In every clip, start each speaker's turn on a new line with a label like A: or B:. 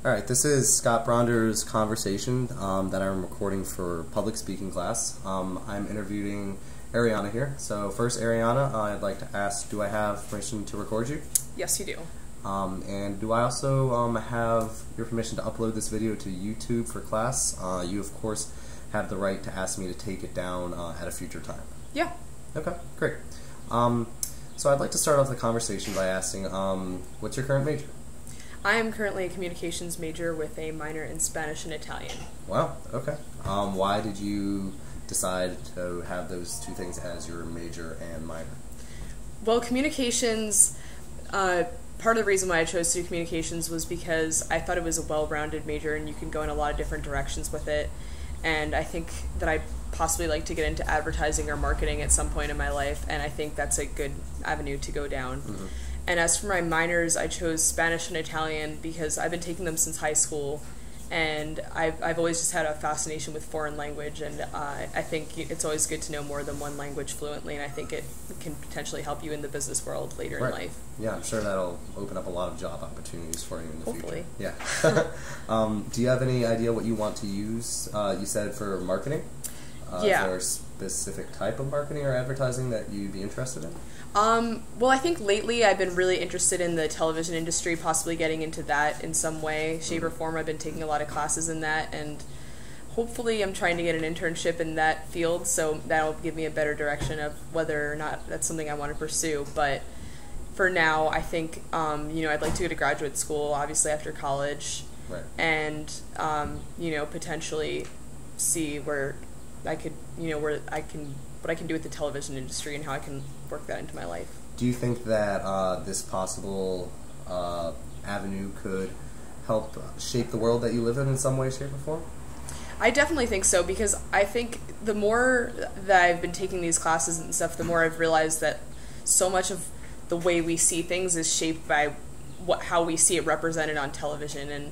A: All right, this is Scott Bronder's conversation that I'm recording for public speaking class. I'm interviewing Ariana here. So first, Ariana, I'd like to ask, do I have permission to record you?
B: Yes, you do.
A: And do I also have your permission to upload this video to YouTube for class? You, of course, have the right to ask me to take it down at a future time.
B: Yeah.
A: Okay, great. So I'd like to start off the conversation by asking, what's your current major?
B: I am currently a communications major with a minor in Spanish and Italian.
A: Wow, okay. Why did you decide to have those two things as your major and minor?
B: Well, communications, part of the reason why I chose to do communications was because I thought it was a well-rounded major and you can go in a lot of different directions with it. And I think that I possibly like to get into advertising or marketing at some point in my life, and I think that's a good avenue to go down. Mm-hmm. And as for my minors, I chose Spanish and Italian because I've been taking them since high school, and I've always just had a fascination with foreign language, and I think it's always good to know more than one language fluently, and I think it can potentially help you in the business world later in life.
A: Yeah, I'm sure that'll open up a lot of job opportunities for you in the
B: Hopefully.
A: future. Yeah. Do you have any idea what you want to use? You said for marketing?
B: Yeah.
A: Is there a specific type of marketing or advertising that you'd be interested in?
B: Well, I think lately I've been really interested in the television industry, possibly getting into that in some way, shape, or form. I've been taking a lot of classes in that, and hopefully I'm trying to get an internship in that field, so that'll give me a better direction of whether or not that's something I want to pursue. But for now, I think, I'd like to go to graduate school, obviously, after college,
A: right.
B: And, potentially see where I could, what I can do with the television industry and how I can work that into my life.
A: Do you think that this possible avenue could help shape the world that you live in some way, shape, or form?
B: I definitely think so, because I think the more that I've been taking these classes and stuff, the more I've realized that so much of the way we see things is shaped by how we see it represented on television, and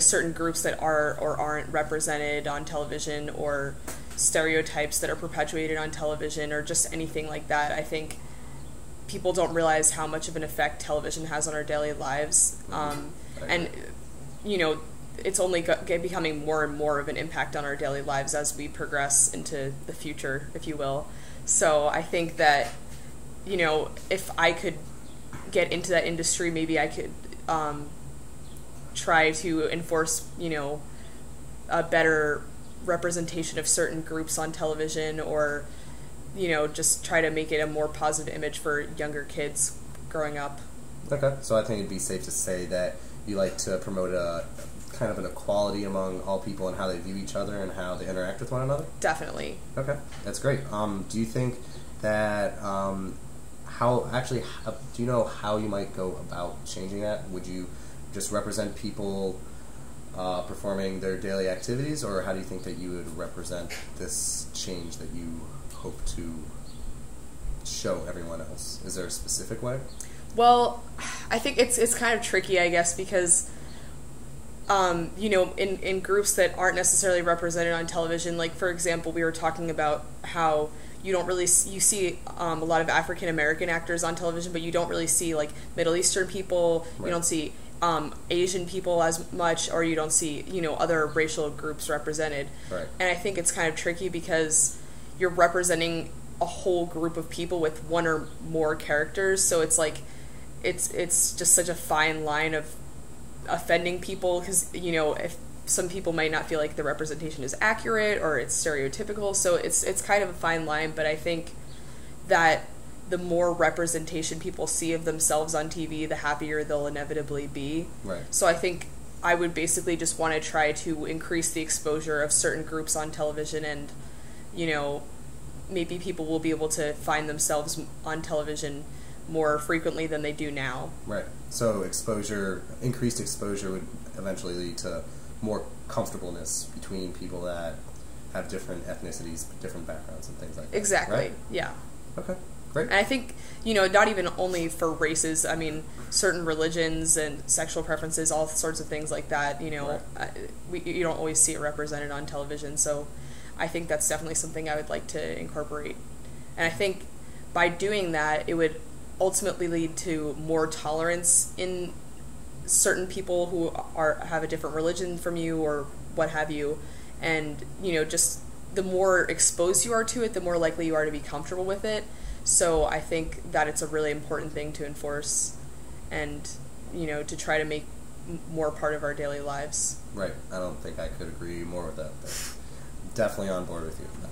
B: certain groups that are or aren't represented on television, or stereotypes that are perpetuated on television, or just anything like that. I think people don't realize how much of an effect television has on our daily lives, and it's only becoming more and more of an impact on our daily lives as we progress into the future, if you will. So I think that if I could get into that industry, maybe I could try to enforce a better representation of certain groups on television, or just try to make it a more positive image for younger kids growing up.
A: Okay, so I think it'd be safe to say that you like to promote a kind of an equality among all people and how they view each other and how they interact with one another?
B: Definitely.
A: Okay, that's great. Do you think that do you know how you might go about changing that? Would you just represent people performing their daily activities, or how do you think that you would represent this change that you hope to show everyone else? Is there a specific way?
B: Well, I think it's kind of tricky, I guess, because in groups that aren't necessarily represented on television, like for example, we were talking about how you see a lot of African American actors on television, but you don't really see like Middle Eastern people. Right. You don't see Asian people as much, or you don't see other racial groups represented. Right. And I think it's kind of tricky because you're representing a whole group of people with one or more characters, so it's like it's just such a fine line of offending people, because if some people might not feel like the representation is accurate or it's stereotypical, so it's kind of a fine line. But I think that the more representation people see of themselves on TV, the happier they'll inevitably be. Right. So I think I would basically just want to try to increase the exposure of certain groups on television, and maybe people will be able to find themselves on television more frequently than they do now. Right.
A: So increased exposure would eventually lead to more comfortableness between people that have different ethnicities, different backgrounds, and things like that.
B: Exactly.
A: Right?
B: Yeah.
A: Okay. Great.
B: And I think, not even only for races, I mean, certain religions and sexual preferences, all sorts of things like that, right. You don't always see it represented on television, so I think that's definitely something I would like to incorporate. And I think by doing that, it would ultimately lead to more tolerance in certain people who have a different religion from you or what have you, and just the more exposed you are to it, the more likely you are to be comfortable with it. So I think that it's a really important thing to enforce and to try to make more part of our daily lives.
A: Right. I don't think I could agree more with that. But definitely on board with you on that.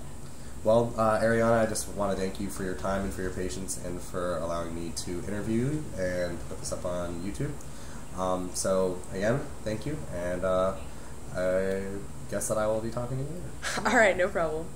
A: Well, Ariana, I just want to thank you for your time and for your patience and for allowing me to interview you and put this up on YouTube. So, again, thank you, and I guess that I will be talking to you later.
B: All right, no problem.